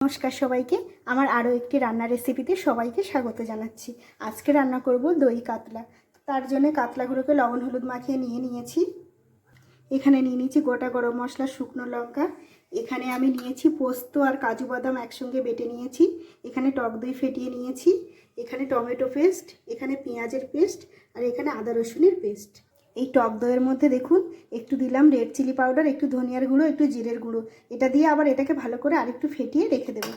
নমস্কার সবাইকে, আমার আরও একটি রান্নার রেসিপিতে সবাইকে স্বাগত জানাচ্ছি। আজকে রান্না করব দই কাতলা। তার জন্য কাতলাগুলোকে লবণ হলুদ মাখিয়ে নিয়েছি। এখানে নিয়ে নিয়েছি গোটা গরম মশলা, শুকনো লঙ্কা। এখানে আমি নিয়েছি পোস্ত আর কাজু বাদাম একসঙ্গে বেটে নিয়েছি। এখানে টক দই ফেটিয়ে নিয়েছি। এখানে টমেটো পেস্ট, এখানে পেঁয়াজের পেস্ট, আর এখানে আদা রসুনের পেস্ট। এই টক দইয়ের মধ্যে দেখুন একটু দিলাম রেড চিলি পাউডার, একটু ধনিয়ার গুঁড়ো, একটু জিরের গুঁড়ো। এটা দিয়ে আবার এটাকে ভালো করে আরেকটু ফেটিয়ে রেখে দেবো।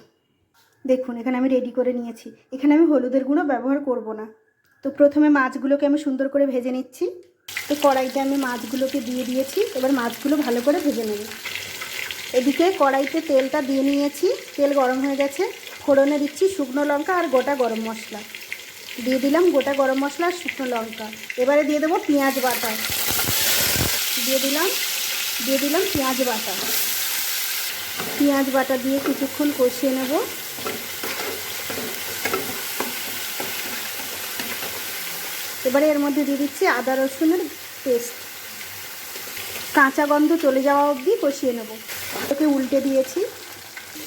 দেখুন এখানে আমি রেডি করে নিয়েছি। এখানে আমি হলুদের গুঁড়ো ব্যবহার করব না। তো প্রথমে মাছগুলোকে আমি সুন্দর করে ভেজে নিচ্ছি। তো কড়াইতে আমি মাছগুলোকে দিয়ে দিয়েছি। এবার মাছগুলো ভালো করে ভেজে নেব। এদিকে কড়াইতে তেলটা দিয়ে নিয়েছি। তেল গরম হয়ে গেছে। ফোড়নে দিচ্ছি শুকনো লঙ্কা আর গোটা গরম মশলা। দিয়ে দিলাম গোটা গরম মশলা আর শুকনো লঙ্কা। এবারে দিয়ে দেবো পেঁয়াজ বাটা। দিয়ে দিলাম পেঁয়াজ বাটা। পেঁয়াজ বাটা দিয়ে কিছুক্ষণ কষিয়ে নেব। এবারে এর মধ্যে দিয়ে দিচ্ছি আদা রসুনের পেস্ট। কাঁচা গন্ধ চলে যাওয়া অবধি কষিয়ে নেব। ওকে উল্টে দিয়েছি।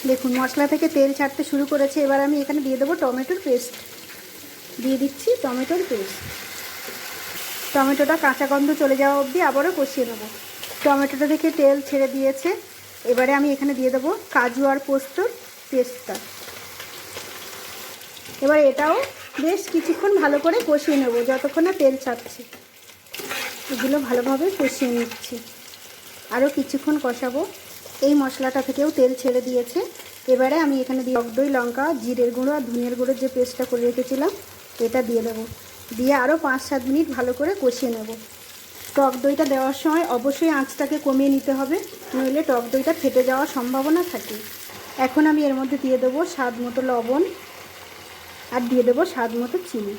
দেখুন মশলা থেকে তেল ছাড়তে শুরু করেছে। এবার আমি এখানে দিয়ে দেবো টমেটোর পেস্ট। দিয়ে দিচ্ছি টমেটোর পেস্ট। টমেটোটা কাঁচা গন্ধ চলে যাওয়া অবধি আবারও কষিয়ে নেব। টমেটোটা থেকে তেল ছেড়ে দিয়েছে। এবারে আমি এখানে দিয়ে দেবো কাজু আর পোস্তর পেস্টটা। এবার এটাও বেশ কিছুক্ষণ ভালো করে কষিয়ে নেব, যতক্ষণ না তেল ছাড়ছে। এগুলো ভালোভাবে কষিয়ে নিচ্ছি। আরও কিছুক্ষণ কষাবো। এই মশলাটা থেকেও তেল ছেড়ে দিয়েছে। এবারে আমি এখানে দিয়ে টক দই, লঙ্কা, জিরের গুঁড়ো আর ধনিয়ার গুঁড়োর যে পেস্টটা করে রেখেছিলাম এটা দিয়ে দেবো। দিয়ে আরও 5-7 মিনিট ভালো করে কষিয়ে নেব। টক দইটা দেওয়ার সময় অবশ্যই আঁচটাকে কমিয়ে নিতে হবে, নইলে টক দইটা ফেটে যাওয়ার সম্ভাবনা থাকে। এখন আমি এর মধ্যে দিয়ে দেবো স্বাদ মতো লবণ আর দিয়ে দেবো স্বাদ মতো চিনি।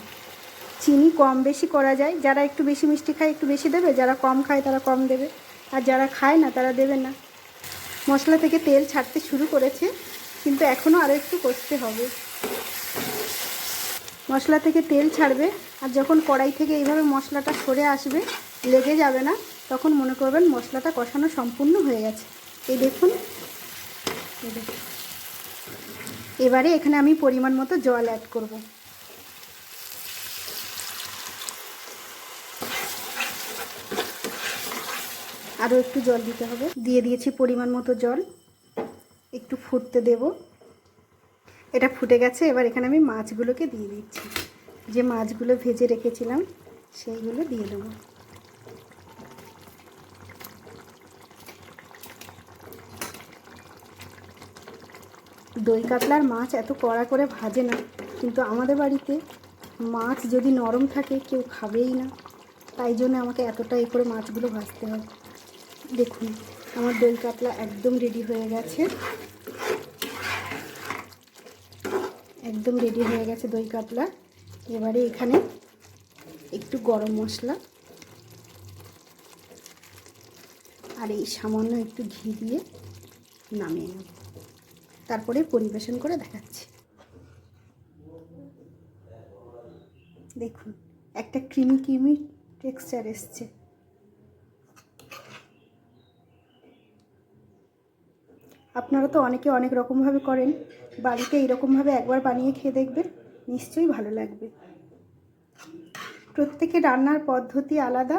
চিনি কম বেশি করা যায়। যারা একটু বেশি মিষ্টি খায় একটু বেশি দেবে, যারা কম খায় তারা কম দেবে, আর যারা খায় না তারা দেবে না। মশলা থেকে তেল ছাড়তে শুরু করেছে, কিন্তু এখনও আরও একটু কষতে হবে। মশলা থেকে তেল ছাড়বে, আর যখন কড়াই থেকে এইভাবে মশলাটা সরে আসবে, লেগে যাবে না, তখন মনে করবেন মশলাটা কষানো সম্পূর্ণ হয়ে গেছে। এই দেখুন। এবারে এখানে আমি পরিমাণ মতো জল অ্যাড করব। আরও একটু জল দিতে হবে। দিয়ে দিয়েছি পরিমাণ মতো জল। একটু ফুটতে দেব। এটা ফুটে গেছে। এবার এখানে আমি মাছগুলোকে দিয়ে দিচ্ছি। যে মাছগুলো ভেজে রেখেছিলাম সেইগুলো দিয়ে দেবো। দই কাতলার মাছ এত কড়া করে ভাজে না, কিন্তু আমাদের বাড়িতে মাছ যদি নরম থাকে কেউ খাবেই না। তাই জন্য আমাকে এতটা করে মাছগুলো ভাজতে হয়। দেখুন আমার দই কাতলা একদম রেডি হয়ে গেছে। একদম রেডি হয়ে গেছে দই কাতলা। এবারে এখানে একটু গরম মশলা আর এই সামান্য একটু ঘি দিয়ে নামিয়ে নেব। তারপরে পরিবেশন করে দেখাচ্ছি। দেখুন একটা ক্রিমি টেক্সচার এসছে। আপনারা তো অনেকে অনেক রকমভাবে করেন। বাড়িতে এইরকমভাবে একবার বানিয়ে খেয়ে দেখবেন, নিশ্চয়ই ভালো লাগবে। প্রত্যেকে রান্নার পদ্ধতি আলাদা,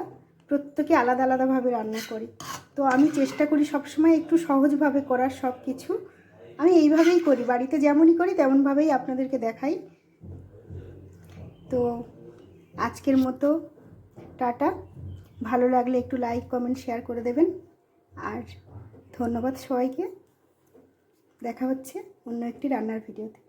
প্রত্যেকে আলাদা আলাদাভাবে রান্না করে। তো আমি চেষ্টা করি সবসময় একটু সহজভাবে করার। সব কিছু আমি এইভাবেই করি, বাড়িতে যেমনই করি তেমনভাবেই আপনাদেরকে দেখাই। তো আজকের মতো টাটা। ভালো লাগলে একটু লাইক, কমেন্ট, শেয়ার করে দেবেন। আর ধন্যবাদ সবাইকে। দেখা হচ্ছে অন্য একটি রান্নার ভিডিওতে।